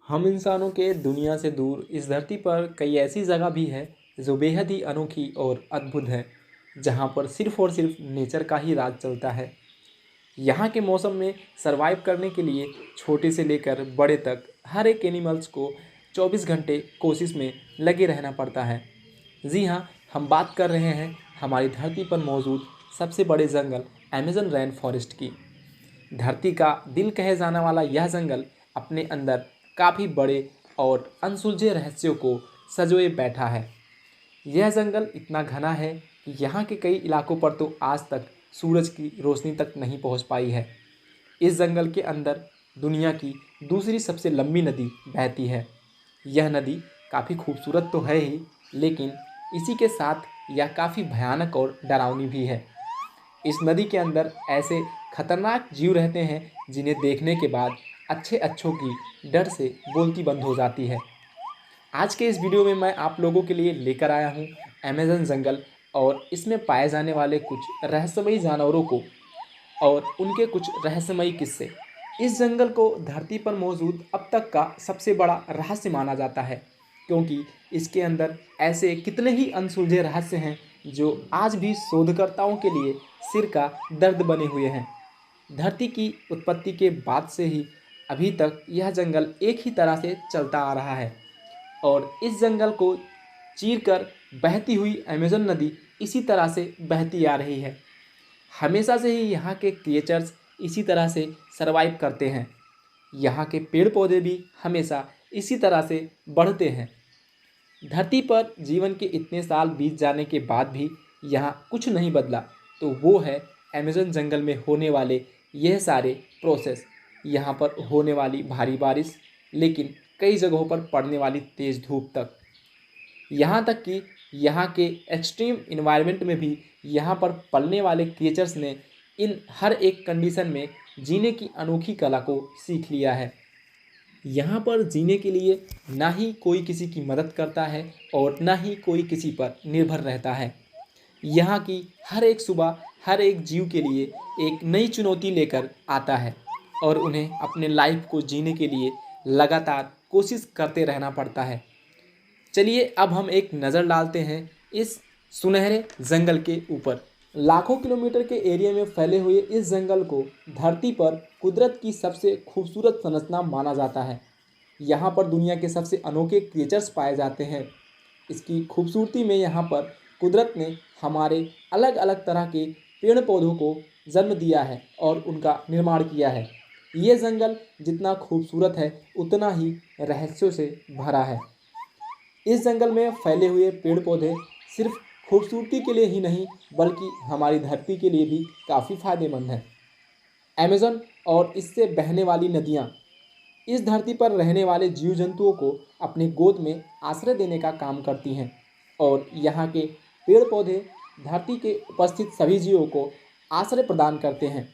हम इंसानों के दुनिया से दूर इस धरती पर कई ऐसी जगह भी है जो बेहद ही अनोखी और अद्भुत है, जहाँ पर सिर्फ और सिर्फ नेचर का ही राज चलता है। यहाँ के मौसम में सरवाइव करने के लिए छोटे से लेकर बड़े तक हर एक एनिमल्स को 24 घंटे कोशिश में लगे रहना पड़ता है। जी हाँ, हम बात कर रहे हैं हमारी धरती पर मौजूद सबसे बड़े जंगल अमेज़न रेन फॉरेस्ट की। धरती का दिल कहे जाने वाला यह जंगल अपने अंदर काफ़ी बड़े और अनसुलझे रहस्यों को सँजोए बैठा है। यह जंगल इतना घना है कि यहाँ के कई इलाकों पर तो आज तक सूरज की रोशनी तक नहीं पहुँच पाई है। इस जंगल के अंदर दुनिया की दूसरी सबसे लंबी नदी बहती है। यह नदी काफ़ी खूबसूरत तो है ही, लेकिन इसी के साथ यह काफ़ी भयानक और डरावनी भी है। इस नदी के अंदर ऐसे खतरनाक जीव रहते हैं जिन्हें देखने के बाद अच्छे अच्छों की डर से बोलती बंद हो जाती है। आज के इस वीडियो में मैं आप लोगों के लिए लेकर आया हूँ अमेज़न जंगल और इसमें पाए जाने वाले कुछ रहस्यमयी जानवरों को और उनके कुछ रहस्यमयी किस्से। इस जंगल को धरती पर मौजूद अब तक का सबसे बड़ा रहस्य माना जाता है, क्योंकि इसके अंदर ऐसे कितने ही अनसुलझे रहस्य हैं जो आज भी शोधकर्ताओं के लिए सिर का दर्द बने हुए हैं। धरती की उत्पत्ति के बाद से ही अभी तक यह जंगल एक ही तरह से चलता आ रहा है और इस जंगल को चीरकर बहती हुई अमेज़न नदी इसी तरह से बहती आ रही है। हमेशा से ही यहाँ के क्रिएचर्स इसी तरह से सरवाइव करते हैं। यहाँ के पेड़ पौधे भी हमेशा इसी तरह से बढ़ते हैं। धरती पर जीवन के इतने साल बीत जाने के बाद भी यहाँ कुछ नहीं बदला, तो वो है अमेज़न जंगल में होने वाले यह सारे प्रोसेस। यहाँ पर होने वाली भारी बारिश, लेकिन कई जगहों पर पड़ने वाली तेज़ धूप तक, यहाँ तक कि यहाँ के एक्सट्रीम इन्वायरमेंट में भी यहाँ पर पलने वाले क्रिएचर्स ने इन हर एक कंडीशन में जीने की अनोखी कला को सीख लिया है। यहाँ पर जीने के लिए ना ही कोई किसी की मदद करता है और ना ही कोई किसी पर निर्भर रहता है। यहाँ की हर एक सुबह हर एक जीव के लिए एक नई चुनौती लेकर आता है और उन्हें अपने लाइफ को जीने के लिए लगातार कोशिश करते रहना पड़ता है। चलिए अब हम एक नज़र डालते हैं इस सुनहरे जंगल के ऊपर। लाखों किलोमीटर के एरिया में फैले हुए इस जंगल को धरती पर कुदरत की सबसे खूबसूरत संरचना माना जाता है। यहाँ पर दुनिया के सबसे अनोखे क्रिएचर्स पाए जाते हैं। इसकी खूबसूरती में यहाँ पर कुदरत ने हमारे अलग अलग तरह के पेड़ पौधों को जन्म दिया है और उनका निर्माण किया है। ये जंगल जितना खूबसूरत है उतना ही रहस्यों से भरा है। इस जंगल में फैले हुए पेड़ पौधे सिर्फ खूबसूरती के लिए ही नहीं, बल्कि हमारी धरती के लिए भी काफ़ी फायदेमंद हैं। अमेज़न और इससे बहने वाली नदियाँ इस धरती पर रहने वाले जीव जंतुओं को अपनी गोद में आश्रय देने का काम करती हैं और यहाँ के पेड़ पौधे धरती के उपस्थित सभी जीवों को आश्रय प्रदान करते हैं।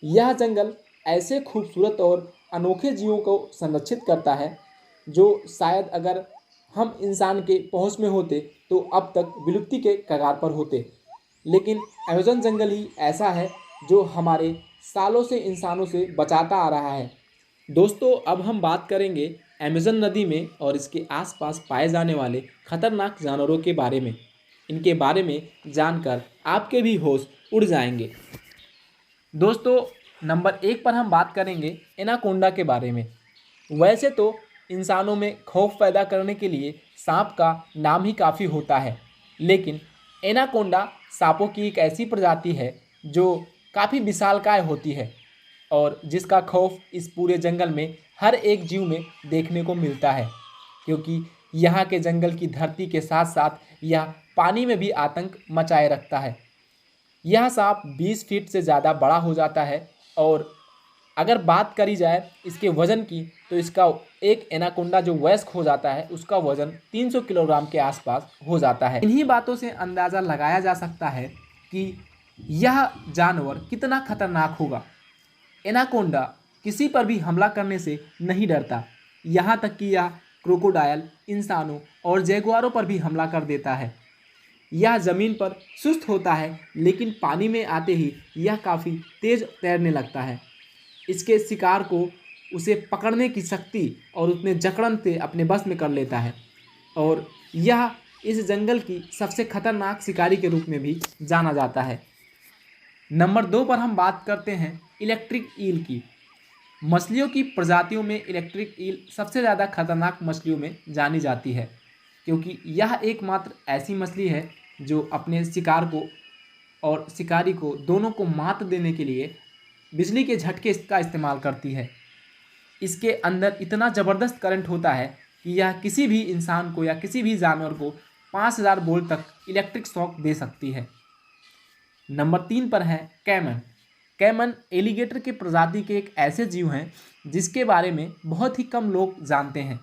यह जंगल ऐसे खूबसूरत और अनोखे जीवों को संरक्षित करता है जो शायद अगर हम इंसान के पहुंच में होते तो अब तक विलुप्ति के कगार पर होते। लेकिन अमेज़न जंगल ही ऐसा है जो हमारे सालों से इंसानों से बचाता आ रहा है। दोस्तों, अब हम बात करेंगे अमेज़न नदी में और इसके आसपास पाए जाने वाले खतरनाक जानवरों के बारे में। इनके बारे में जानकर आपके भी होश उड़ जाएंगे। दोस्तों, नंबर 1 पर हम बात करेंगे एनाकोंडा के बारे में। वैसे तो इंसानों में खौफ पैदा करने के लिए सांप का नाम ही काफ़ी होता है, लेकिन एनाकोंडा सांपों की एक ऐसी प्रजाति है जो काफ़ी विशालकाय होती है और जिसका खौफ इस पूरे जंगल में हर एक जीव में देखने को मिलता है, क्योंकि यहाँ के जंगल की धरती के साथ साथ यह पानी में भी आतंक मचाए रखता है। यह सांप 20 फीट से ज़्यादा बड़ा हो जाता है और अगर बात करी जाए इसके वज़न की, तो इसका एक एनाकोंडा जो वयस्क हो जाता है उसका वज़न 300 किलोग्राम के आसपास हो जाता है। इन्हीं बातों से अंदाज़ा लगाया जा सकता है कि यह जानवर कितना खतरनाक होगा। एनाकोंडा किसी पर भी हमला करने से नहीं डरता, यहाँ तक कि यह क्रोकोडाइल, इंसानों और जैगुआरों पर भी हमला कर देता है। यह ज़मीन पर सुस्त होता है, लेकिन पानी में आते ही यह काफ़ी तेज़ तैरने लगता है। इसके शिकार को उसे पकड़ने की शक्ति और उसमें जकड़न से अपने बस में कर लेता है और यह इस जंगल की सबसे खतरनाक शिकारी के रूप में भी जाना जाता है। नंबर 2 पर हम बात करते हैं इलेक्ट्रिक ईल की। मछलियों की प्रजातियों में इलेक्ट्रिक ईल सबसे ज़्यादा खतरनाक मछलियों में जानी जाती है, क्योंकि यह एकमात्र ऐसी मछली है जो अपने शिकार को और शिकारी को दोनों को मात देने के लिए बिजली के झटके का इस्तेमाल करती है। इसके अंदर इतना ज़बरदस्त करंट होता है कि यह किसी भी इंसान को या किसी भी जानवर को 5000 वोल्ट तक इलेक्ट्रिक शॉक दे सकती है। नंबर 3 पर है कैमन। कैमन एलिगेटर के प्रजाति के एक ऐसे जीव हैं जिसके बारे में बहुत ही कम लोग जानते हैं।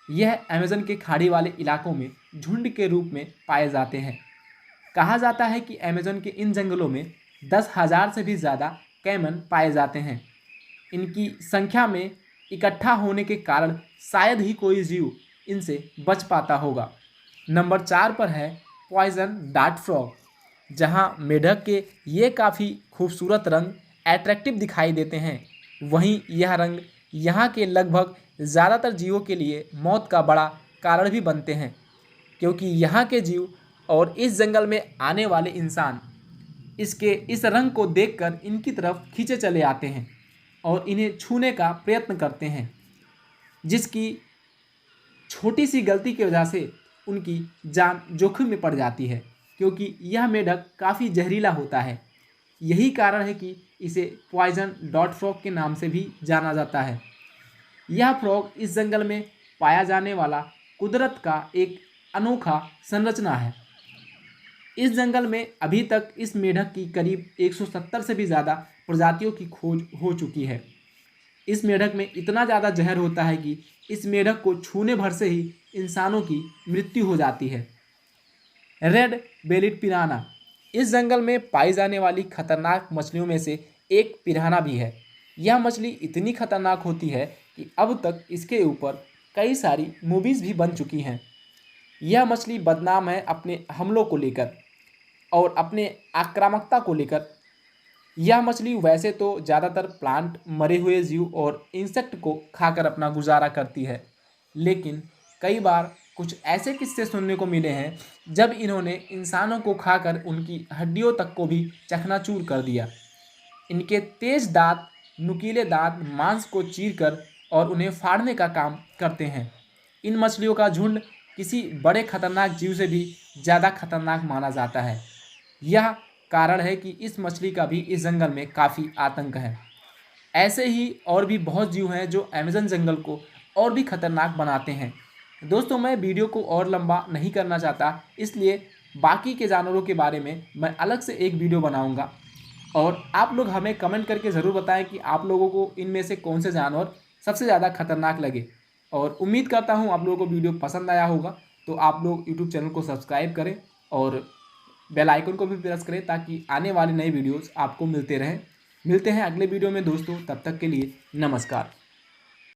यह अमेज़न के खाड़ी वाले इलाकों में झुंड के रूप में पाए जाते हैं। कहा जाता है कि अमेज़न के इन जंगलों में 10,000 से भी ज़्यादा कैमन पाए जाते हैं। इनकी संख्या में इकट्ठा होने के कारण शायद ही कोई जीव इनसे बच पाता होगा। नंबर 4 पर है पॉइजन डार्ट फ्रॉग। जहां मेढक के ये काफ़ी खूबसूरत रंग अट्रैक्टिव दिखाई देते हैं, वहीं यह रंग यहाँ के लगभग ज़्यादातर जीवों के लिए मौत का बड़ा कारण भी बनते हैं, क्योंकि यहाँ के जीव और इस जंगल में आने वाले इंसान इसके इस रंग को देखकर इनकी तरफ खींचे चले आते हैं और इन्हें छूने का प्रयत्न करते हैं, जिसकी छोटी सी गलती की वजह से उनकी जान जोखिम में पड़ जाती है, क्योंकि यह मेढक काफ़ी जहरीला होता है। यही कारण है कि इसे पॉइजन डॉट फ्रॉग के नाम से भी जाना जाता है। यह फ्रॉग इस जंगल में पाया जाने वाला कुदरत का एक अनोखा संरचना है। इस जंगल में अभी तक इस मेढक की करीब 170 से भी ज़्यादा प्रजातियों की खोज हो चुकी है। इस मेढक में इतना ज़्यादा जहर होता है कि इस मेढक को छूने भर से ही इंसानों की मृत्यु हो जाती है। रेड बेलिड पिराना इस जंगल में पाई जाने वाली खतरनाक मछलियों में से एक पिराना भी है। यह मछली इतनी खतरनाक होती है कि अब तक इसके ऊपर कई सारी मूवीज़ भी बन चुकी हैं। यह मछली बदनाम है अपने हमलों को लेकर और अपने आक्रामकता को लेकर। यह मछली वैसे तो ज़्यादातर प्लांट, मरे हुए जीव और इंसेक्ट को खाकर अपना गुजारा करती है, लेकिन कई बार कुछ ऐसे किस्से सुनने को मिले हैं जब इन्होंने इंसानों को खाकर उनकी हड्डियों तक को भी चकनाचूर कर दिया। इनके तेज दांत, नुकीले दांत मांस को चीरकर और उन्हें फाड़ने का काम करते हैं। इन मछलियों का झुंड किसी बड़े खतरनाक जीव से भी ज़्यादा खतरनाक माना जाता है। यह कारण है कि इस मछली का भी इस जंगल में काफ़ी आतंक है। ऐसे ही और भी बहुत जीव हैं जो अमेज़न जंगल को और भी खतरनाक बनाते हैं। दोस्तों, मैं वीडियो को और लंबा नहीं करना चाहता, इसलिए बाकी के जानवरों के बारे में मैं अलग से एक वीडियो बनाऊंगा और आप लोग हमें कमेंट करके ज़रूर बताएं कि आप लोगों को इनमें से कौन से जानवर सबसे ज़्यादा खतरनाक लगे। और उम्मीद करता हूँ आप लोगों को वीडियो पसंद आया होगा, तो आप लोग यूट्यूब चैनल को सब्सक्राइब करें और बेल आइकन को भी प्रेस करें ताकि आने वाली नई वीडियोस आपको मिलते रहें। मिलते हैं अगले वीडियो में दोस्तों, तब तक के लिए नमस्कार।